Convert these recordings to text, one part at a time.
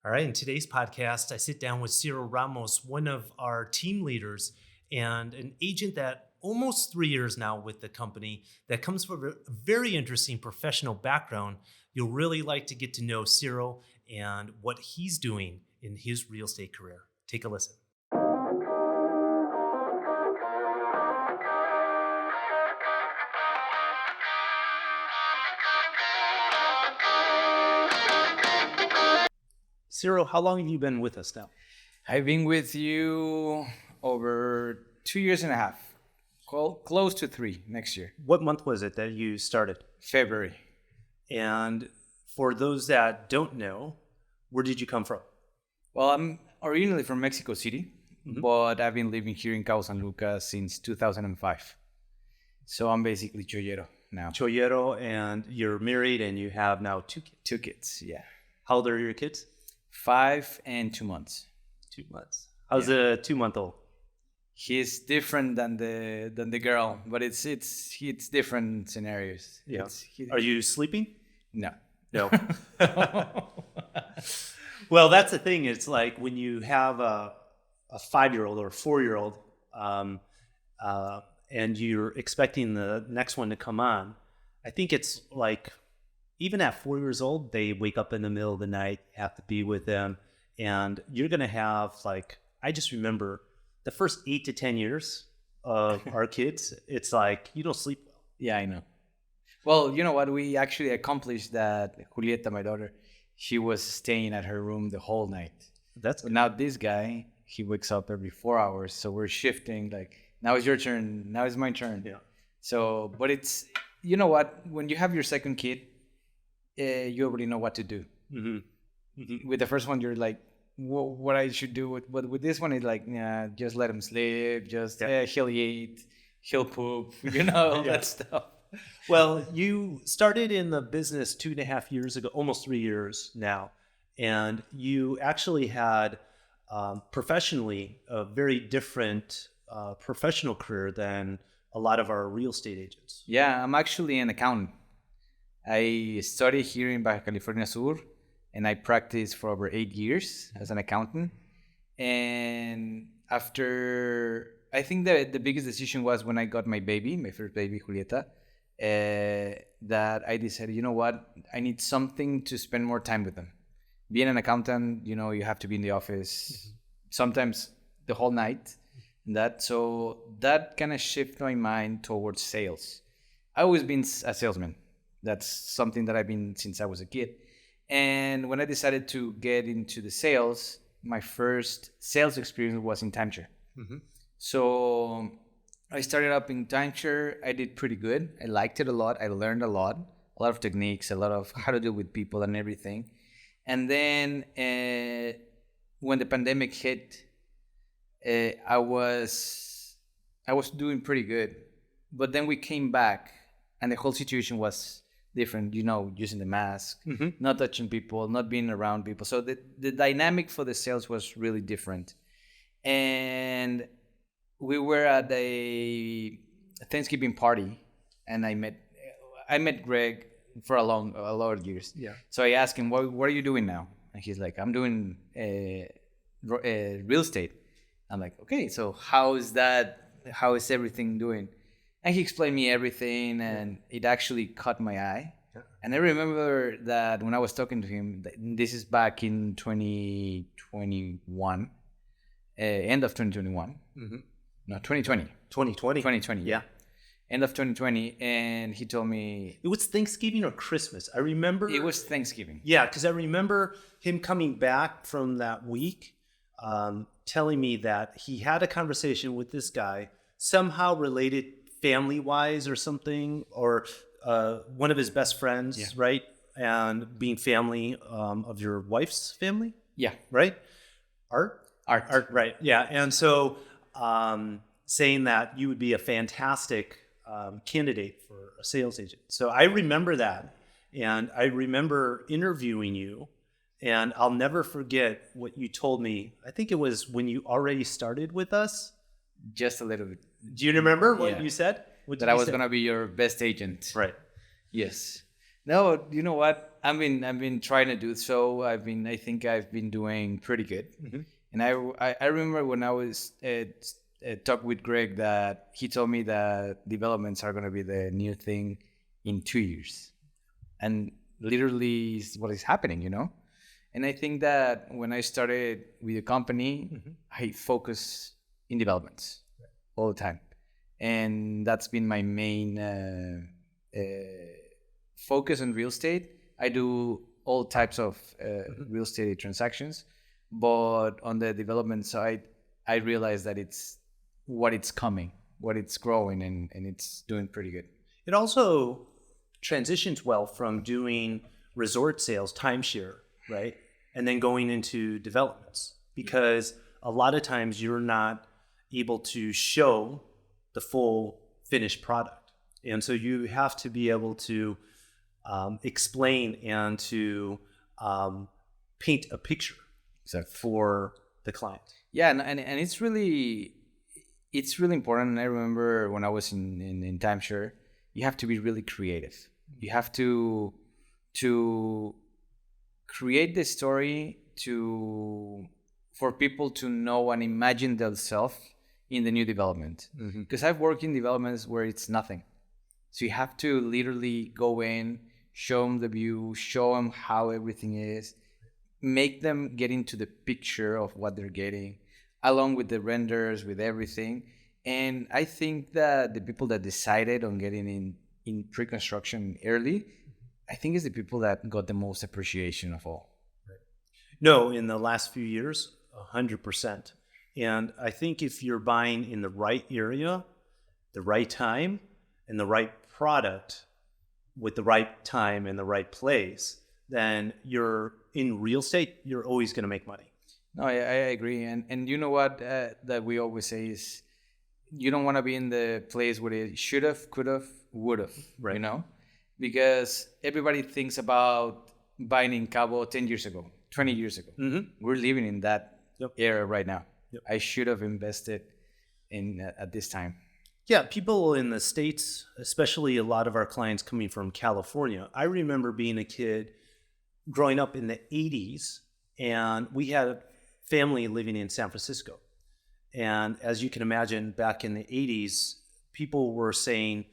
All right, in today's podcast, I sit down with Ciro Ramos, one of our team leaders and an agent that almost 3 years now with the company that comes from a very interesting professional background. You'll really like to get to know Ciro and what he's doing in his real estate career. Take a listen. Ciro, how long have you been with us now? I've been with you over 2 years and a half, close to 3 next year. What month was it that you started? February. And for those that don't know, where did you come from? Well, I'm originally from Mexico City, but I've been living here in Cabo San Lucas since 2005. So I'm basically Chollero now. Chollero, and you're married and you have now 2 kids. 2 kids, yeah. How old are your kids? 5 and 2 months. 2 months. How's the 2-month-old? He's different than the girl, but it's different scenarios. Yeah. Are you sleeping? No. No. Well, that's the thing. It's like when you have a 5-year-old or a 4-year-old, and you're expecting the next one to come on. I think it's like, even at 4 years old, they wake up in the middle of the night, have to be with them. And you're going to have, like, I just remember the first 8 to 10 years of our kids, it's like, you don't sleep well. Yeah, I know. Well, you know what? We actually accomplished that. Julieta, my daughter, she was staying at her room the whole night. That's But now this guy, he wakes up every 4 hours. So we're shifting, like, now it's your turn. Now it's my turn. Yeah. So, but it's, you know what? When you have your second kid, you already know what to do. Mm-hmm. Mm-hmm. With the first one, you're like, what I should do. But with this one, it's like, yeah, just let him sleep. Just he'll eat, he'll poop, all that stuff. Well, you started in the business 2.5 years ago, almost 3 years now. And you actually had professionally a very different professional career than a lot of our real estate agents. Yeah, I'm actually an accountant. I studied here in Baja California Sur, and I practiced for over 8 years as an accountant. And after, I think the biggest decision was when I got my baby, my first baby, Julieta, that I decided, you know what, I need something to spend more time with them. Being an accountant, you have to be in the office sometimes the whole night. So that kind of shifted my mind towards sales. I've always been a salesman. That's something that I've been since I was a kid. And when I decided to get into the sales, my first sales experience was in timeshare. Mm-hmm. So I started up in timeshare. I did pretty good. I liked it a lot. I learned a lot of techniques, a lot of how to deal with people and everything. And then when the pandemic hit, I was doing pretty good. But then we came back and the whole situation was different, using the mask, not touching people, not being around people. So the dynamic for the sales was really different. And we were at a Thanksgiving party, and I met Greg for a lot of years. Yeah. So I asked him, what are you doing now? And he's like, I'm doing real estate. I'm like, okay, so how is everything doing? And he explained me everything, and it actually caught my eye. Yeah. And I remember that when I was talking to him, this is back in 2021, end of 2021. Mm-hmm. No, 2020. 2020, yeah. End of 2020, and he told me... It was Thanksgiving or Christmas. I remember... It was Thanksgiving. Yeah, because I remember him coming back from that week, telling me that he had a conversation with this guy, somehow related family-wise or something, or one of his best friends, right? And being family of your wife's family? Yeah. Right? Art, right. Yeah. And so saying that you would be a fantastic candidate for a sales agent. So I remember that. And I remember interviewing you. And I'll never forget what you told me. I think it was when you already started with us. Just a little bit. Do you remember what you said? That I was going to be your best agent. Right. Yes. No, you know what? I've been trying to do so. I think I've been doing pretty good. And I remember when I was talk with Greg that he told me that developments are going to be the new thing in 2 years, and literally is what is happening, you know. And I think that when I started with the company, I focus in developments all the time, and that's been my main focus on real estate. I do all types of real estate transactions, but on the development side, I realized that it's coming, what it's growing, and it's doing pretty good. It also transitions well from doing resort sales, timeshare, right? And then going into developments, because a lot of times you're not able to show the full finished product. And so you have to be able to explain and to paint a picture for the client. Yeah, and it's really important. And I remember when I was in timeshare, you have to be really creative. You have to create the story for people to know and imagine themselves in the new development. Because I've worked in developments where it's nothing. So you have to literally go in, show them the view, show them how everything is, make them get into the picture of what they're getting, along with the renders, with everything. And I think that the people that decided on getting in pre-construction early, I think is the people that got the most appreciation of all. No, in the last few years, 100%. And I think if you're buying in the right area, the right time, and the right product with the right time and the right place, then you're in real estate, you're always going to make money. No, I agree. And you know what that we always say is, you don't want to be in the place where it should have, could have, would have, right. You know? Because everybody thinks about buying in Cabo 10 years ago, 20 years ago. We're living in that era right now. I should have invested in at this time. Yeah, people in the States, especially a lot of our clients coming from California. I remember being a kid growing up in the 80s, and we had a family living in San Francisco. And as you can imagine, back in the 80s, people were saying,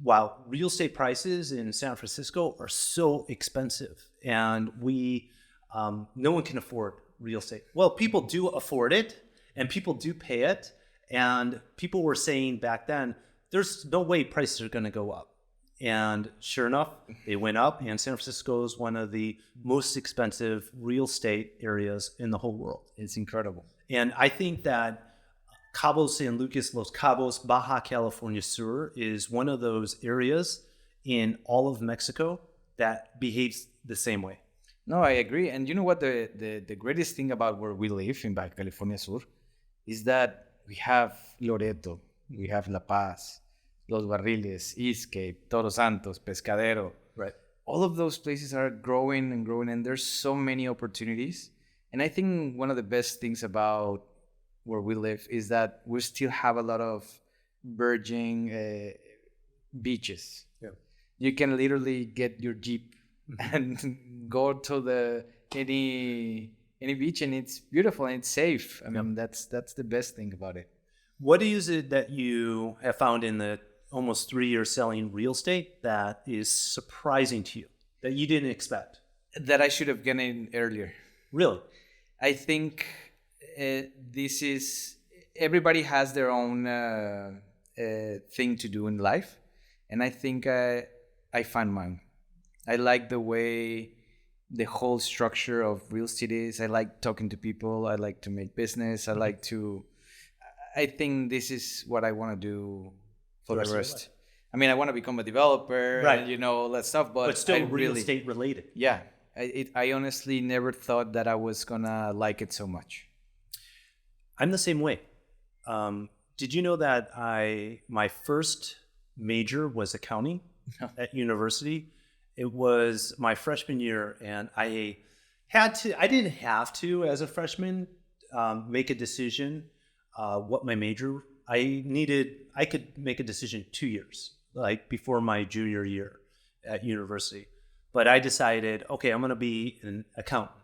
wow, real estate prices in San Francisco are so expensive, and no one can afford real estate. Well, people do afford it, and people do pay it. And people were saying back then, there's no way prices are going to go up. And sure enough, they went up. And San Francisco is one of the most expensive real estate areas in the whole world. It's incredible. And I think that Cabo San Lucas, Los Cabos, Baja California Sur is one of those areas in all of Mexico that behaves the same way. No, I agree. And you know what? The greatest thing about where we live in Baja California Sur is that we have Loreto, we have La Paz, Los Barriles, Eastcape, Todos Santos, Pescadero. Right. All of those places are growing and growing, and there's so many opportunities. And I think one of the best things about where we live is that we still have a lot of virgin beaches. Yeah. You can literally get your Jeep and go to any beach, and it's beautiful and it's safe. I mean, that's the best thing about it. What is it that you have found in the almost 3 years selling real estate that is surprising to you, that you didn't expect? That I should have gotten in earlier. Really? I think everybody has their own thing to do in life. And I think I found mine. I like the way the whole structure of real estate is. I like talking to people. I like to make business. I think this is what I want to do for the rest. I mean, I want to become a developer, right, and all that stuff, but still real estate related. Yeah. I honestly never thought that I was going to like it so much. I'm the same way. Did you know that my first major was accounting at university? It was my freshman year, and I didn't have to, as a freshman, make a decision what my major. I could make a decision 2 years, like before my junior year at university. but I decided, okay, I'm going to be an accountant.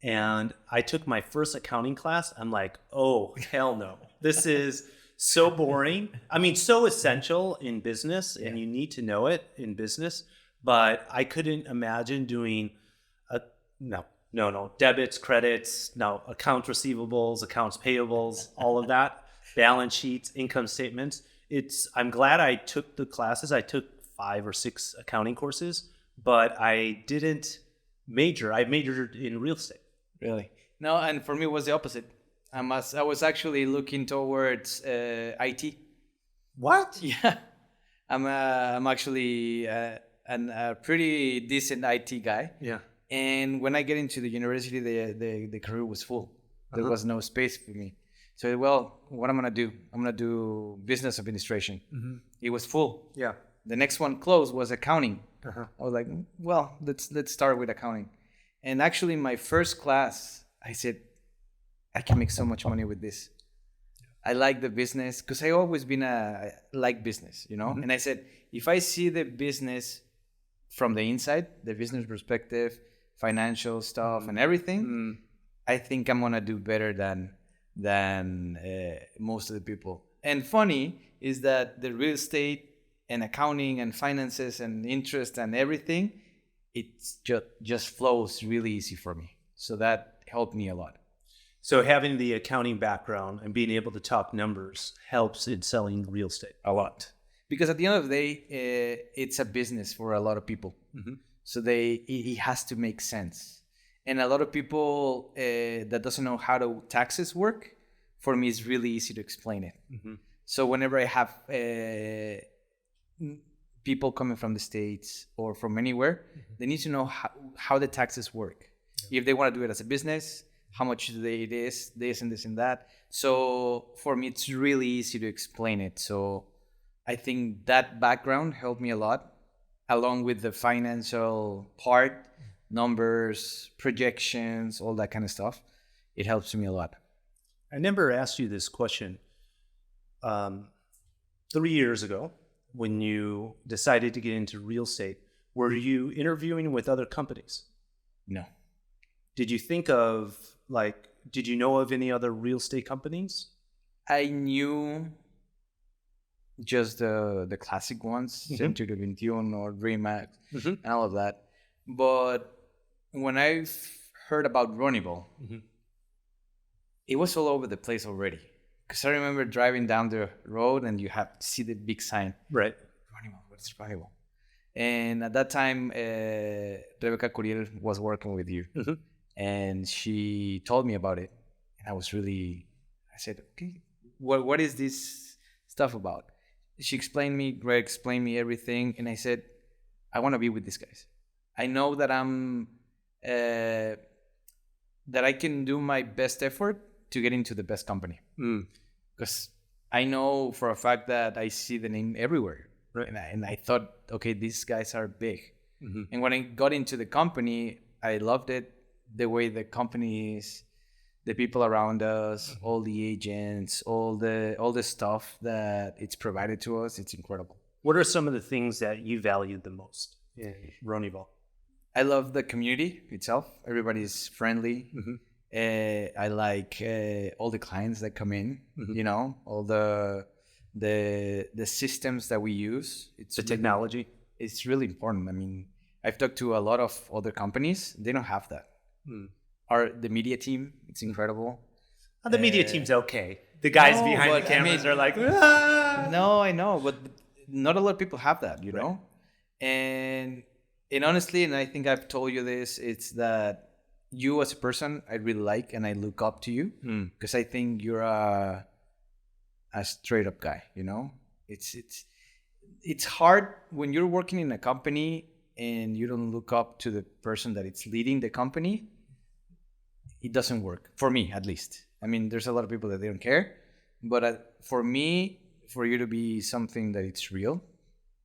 And I took my first accounting class. I'm like, oh, hell no. This is so boring. I mean, so essential in business, and you need to know it in business. But I couldn't imagine doing no, debits, credits, no, accounts receivables, accounts payables, all of that, balance sheets, income statements. I'm glad I took the classes. I took 5 or 6 accounting courses, but I didn't major. I majored in real estate. Really? No, and for me it was the opposite. I was actually looking towards IT. What? Yeah, I'm actually a pretty decent IT guy. Yeah. And when I get into the university, the career was full. There was no space for me. So, well, what I'm gonna do? I'm gonna do business administration. It was full. Yeah. The next one close was accounting. I was like, well, let's start with accounting. And actually, my first class, I said, I can make so much money with this. I like the business because I always been like business, you know. And I said, if I see the business from the inside, the business perspective, financial stuff, and everything, I think I'm gonna do better than most of the people. And funny is that the real estate and accounting and finances and interest and everything, it's just flows really easy for me. So that helped me a lot. So having the accounting background and being able to talk numbers helps in selling real estate. A lot. Because at the end of the day, it's a business for a lot of people. So it has to make sense. And a lot of people that doesn't know how taxes work, for me, it's really easy to explain it. So whenever I have people coming from the States or from anywhere, they need to know how the taxes work. If they want to do it as a business, how much it is, this and this and that. So for me, it's really easy to explain it. So I think that background helped me a lot, along with the financial part, numbers, projections, all that kind of stuff. It helps me a lot. I never asked you this question. 3 years ago, when you decided to get into real estate, were you interviewing with other companies? No. Did you think of, did you know of any other real estate companies? I knew just the classic ones, Century 21 or Remax and all of that. But when I heard about Ronival, it was all over the place already. Because I remember driving down the road and you have to see the big sign. Right. Ronival, what's Ronival? And at that time, Rebecca Curiel was working with you. And she told me about it. And I said, okay, what is this stuff about? She explained me, Greg explained me everything. And I said, I want to be with these guys. I know that that I can do my best effort to get into the best company. Because I know for a fact that I see the name everywhere. Right. And I thought, okay, these guys are big. And when I got into the company, I loved it. The way the company is, the people around us, all the agents, all the stuff that it's provided to us, it's incredible. What are some of the things that you valued the most in Ronival? I love the community itself. Everybody's friendly. I like all the clients that come in. You know, all the systems that we use. It's the technology. It's really important. I mean, I've talked to a lot of other companies. They don't have that. The media team, it's incredible. The media team's okay. The guys behind the cameras are like, ah! No, I know, but not a lot of people have that, you know? And honestly, and I think I've told you this, it's that you as a person, I really like and I look up to you because I think you're a straight up guy, you know? It's hard when you're working in a company and you don't look up to the person that it's leading the company. It doesn't work, for me at least. I mean, there's a lot of people that they don't care, but for me, for you to be something that it's real,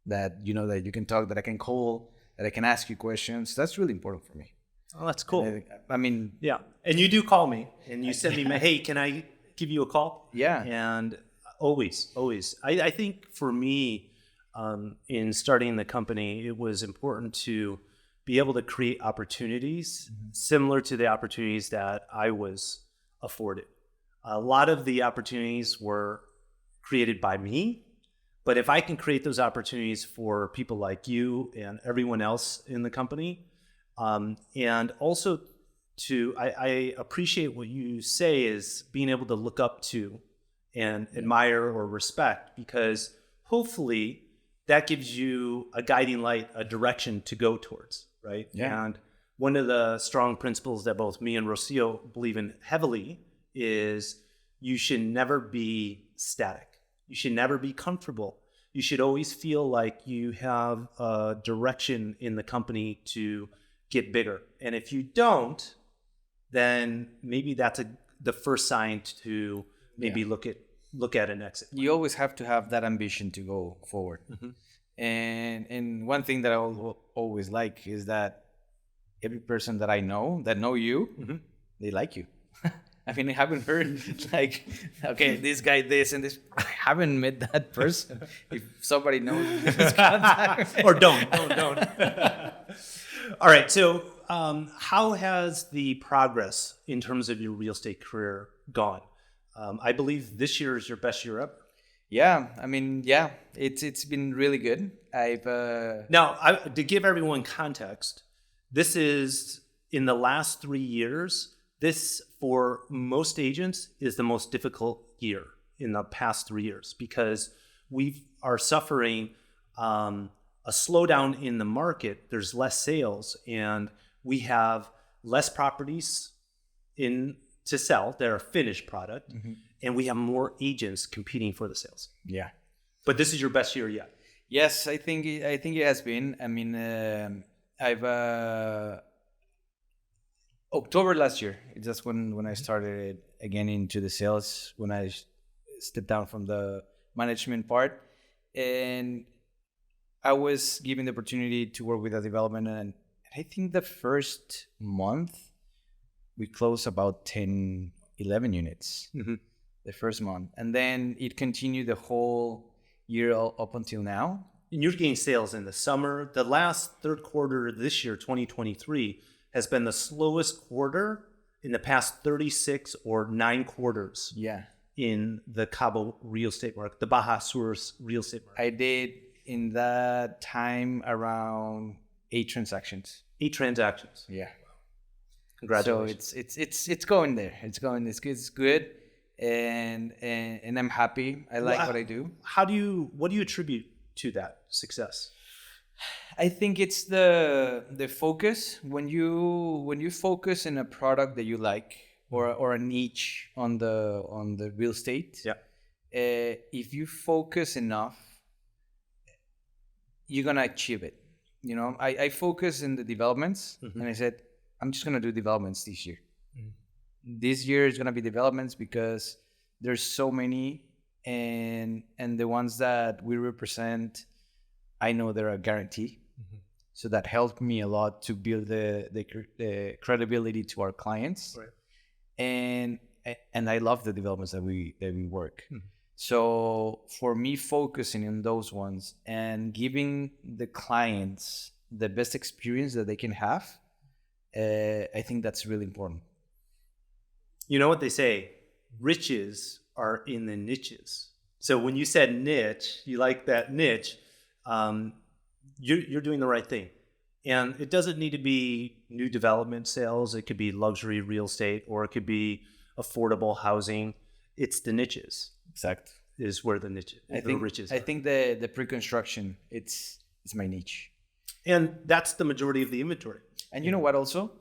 that you know that you can talk, that I can call, that I can ask you questions, that's really important for me. Oh, that's cool. I mean, yeah. And you do call me and you send me, hey, can I give you a call? Yeah. And always. I think for me, in starting the company, it was important to be able to create opportunities similar to the opportunities that I was afforded. A lot of the opportunities were created by me, but if I can create those opportunities for people like you and everyone else in the company, and also I appreciate what you say is being able to look up to and admire or respect, because hopefully that gives you a guiding light, a direction to go towards, right? Yeah. And one of the strong principles that both me and Rocio believe in heavily is you should never be static. You should never be comfortable. You should always feel like you have a direction in the company to get bigger. And if you don't, then maybe that's the first sign to maybe look at an exit. You always have to have that ambition to go forward. And one thing that I always like is that every person that I know that know you, they like you. I mean, I haven't heard like, okay, this guy this and this. I haven't met that person. If somebody knows, just contact me. Or don't. All right. So how has the progress in terms of your real estate career gone? I believe this year is your best year ever. Yeah, I mean, yeah, it's been really good. Now, to give everyone context, this is in the last 3 years. This, for most agents, is the most difficult year in the past 3 years, because we are suffering a slowdown in the market. There's less sales, and we have less properties to sell that are finished product, and we have more agents competing for the sales. Yeah, but this is your best year yet. Yes, I think it has been. I mean, October last year, that's when I started again into the sales, when I stepped down from the management part, and I was given the opportunity to work with a development, and I think the first month we closed about 10, 11 units the first month, and then it continued the whole year up until now. And you're getting sales in the summer. The last third quarter of this year, 2023, has been the slowest quarter in the past 36 or 9 quarters. Yeah. In the Cabo Real Estate market, the Baja Real Estate market. I did in that time around 8 transactions. 8 transactions. Yeah. Congratulations. So it's going there. It's good. And I'm happy. I like what I do. What do you attribute to that success? I think it's the focus. When you focus in a product that you like, or a niche on the real estate. Yeah. If you focus enough, you're gonna achieve it. You know, I focus in the developments, and I said, I'm just gonna do developments this year. This year is gonna be developments because there's so many, and the ones that we represent, I know they're a guarantee. So that helped me a lot to build the credibility to our clients. Right. And I love the developments that we work. So for me, focusing on those ones and giving the clients the best experience that they can have, I think that's really important. You know what they say, riches are in the niches. So when you said niche, you like that niche, you're doing the right thing. And it doesn't need to be new development sales. It could be luxury real estate, or it could be affordable housing. It's the niches. Exact. Is where the niche, the riches are. I think the pre-construction, it's my niche. And that's the majority of the inventory. And you know what also?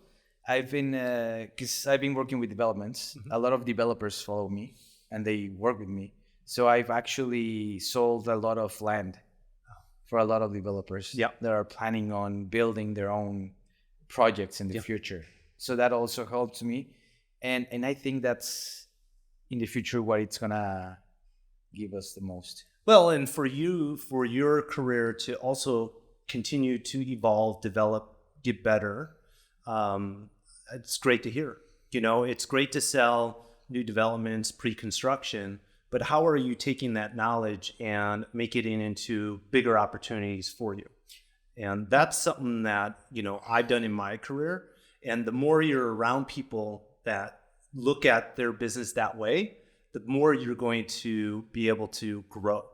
I've been working with developments. A lot of developers follow me and they work with me. So I've actually sold a lot of land for a lot of developers that are planning on building their own projects in the future. So that also helps me. And I think that's in the future what it's gonna give us the most. Well, and for you, for your career to also continue to evolve, develop, get better, it's great to hear. You know, it's great to sell new developments, pre-construction, but how are you taking that knowledge and making it into bigger opportunities for you? And that's something that, I've done in my career. And the more you're around people that look at their business that way, the more you're going to be able to grow.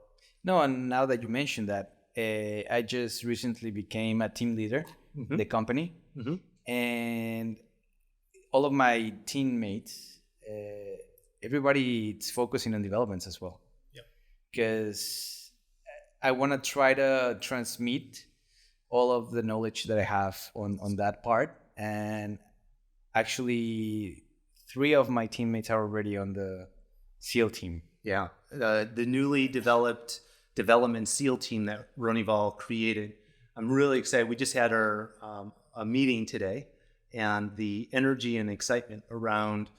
No, and now that you mentioned that, I just recently became a team leader in the company. And all of my teammates, everybody is focusing on developments as well. Because I want to try to transmit all of the knowledge that I have on that part. And actually, 3 of my teammates are already on the SEAL team. Yeah, the newly developed development SEAL team that Ronival created. I'm really excited. We just had our a meeting today, and the energy and excitement around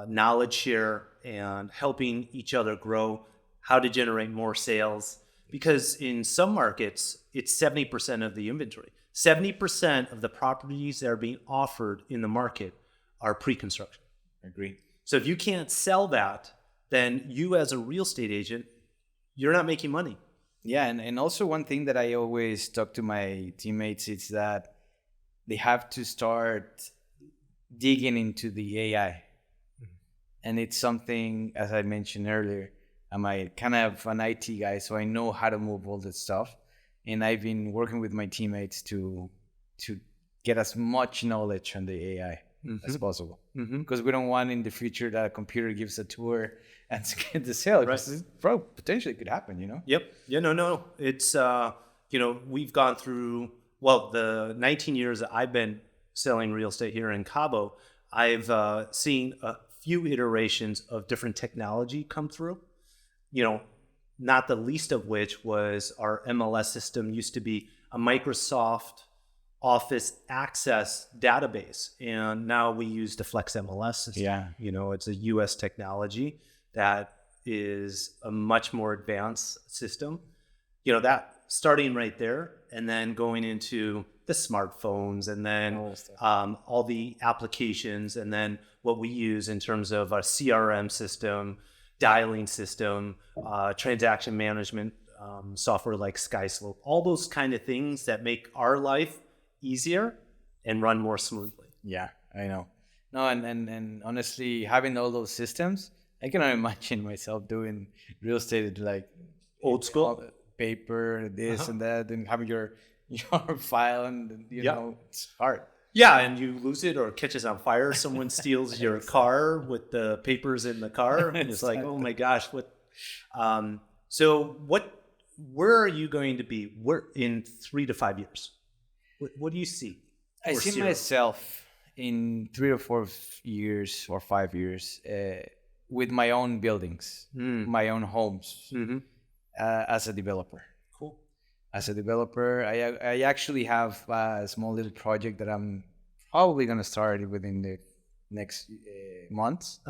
knowledge share and helping each other grow, how to generate more sales. Because in some markets, it's 70% of the inventory. 70% of the properties that are being offered in the market are pre-construction. Agree. So if you can't sell that, then you as a real estate agent, you're not making money. Yeah, and also one thing that I always talk to my teammates is that they have to start digging into the AI. And it's something, as I mentioned earlier, I'm kind of an IT guy, so I know how to move all this stuff. And I've been working with my teammates to get as much knowledge on the AI as possible. Because we don't want in the future that a computer gives a tour and get the sale. Right. Bro, potentially it could happen, Yep. Yeah, no. It's, we've gone through, the 19 years that I've been selling real estate here in Cabo, I've seen a few iterations of different technology come through. Not the least of which was our MLS system used to be a Microsoft Office Access database. And now we use the Flex MLS system. Yeah. It's a US technology that is a much more advanced system. That starting right there and then going into the smartphones and then all the applications and then what we use in terms of a CRM system, dialing system, transaction management software like SkySlope, all those kind of things that make our life easier and run more smoothly. Yeah, I know. No, and honestly, having all those systems, I cannot imagine myself doing real estate like old school paper, this and that, and having your file and it's hard. Yeah, and you lose it or catches on fire. Someone steals your car with the papers in the car. And it's like, oh my gosh, what? Where are you going to be? Where in 3 to 5 years? What do you see? I see myself in 3 or 4 years or 5 years with my own buildings, my own homes, as a developer. Cool. As a developer, I actually have a small little project that I'm probably going to start within the next months.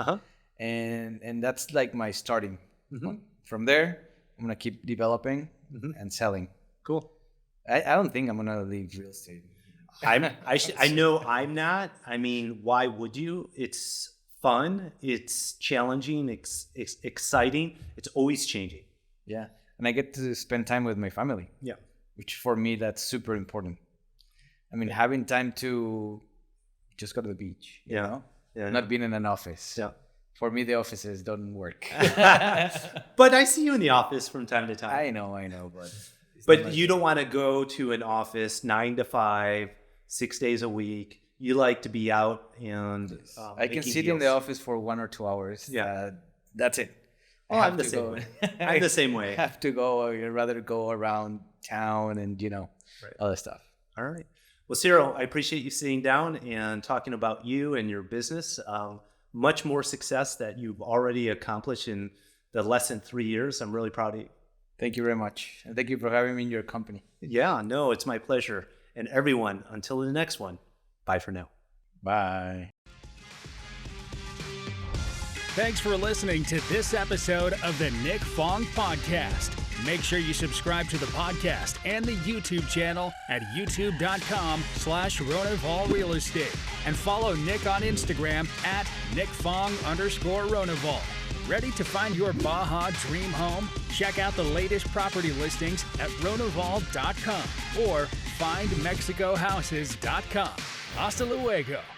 And that's like my starting point. From there, I'm going to keep developing and selling. Cool. I don't think I'm going to leave real estate. I know I'm not. I mean, why would you? It's fun. It's challenging. It's exciting. It's always changing. Yeah. And I get to spend time with my family. Yeah. Which for me, that's super important. I mean, having time to just go to the beach, you know? Yeah. Not being in an office. Yeah. For me, the offices don't work. But I see you in the office from time to time. I know, but you don't want to go to an office 9 to 5, 6 days a week. You like to be out and I can sit in the office for 1 or 2 hours. Yeah. That's it. Oh, I'm the same way. I'm the same way. I have to go, or I'd rather go around town and, other stuff. All right. Well, Ciro, I appreciate you sitting down and talking about you and your business. Much more success that you've already accomplished in the less than 3 years. I'm really proud of you. Thank you very much. And thank you for having me in your company. Yeah, no, it's my pleasure. And everyone, until the next one, bye for now. Bye. Thanks for listening to this episode of the Nick Fong Podcast. Make sure you subscribe to the podcast and the YouTube channel at youtube.com/Ronival Real Estate. And follow Nick on Instagram at NickFong_Ronival. Ready to find your Baja dream home? Check out the latest property listings at Ronival.com or findmexicohouses.com. Hasta luego.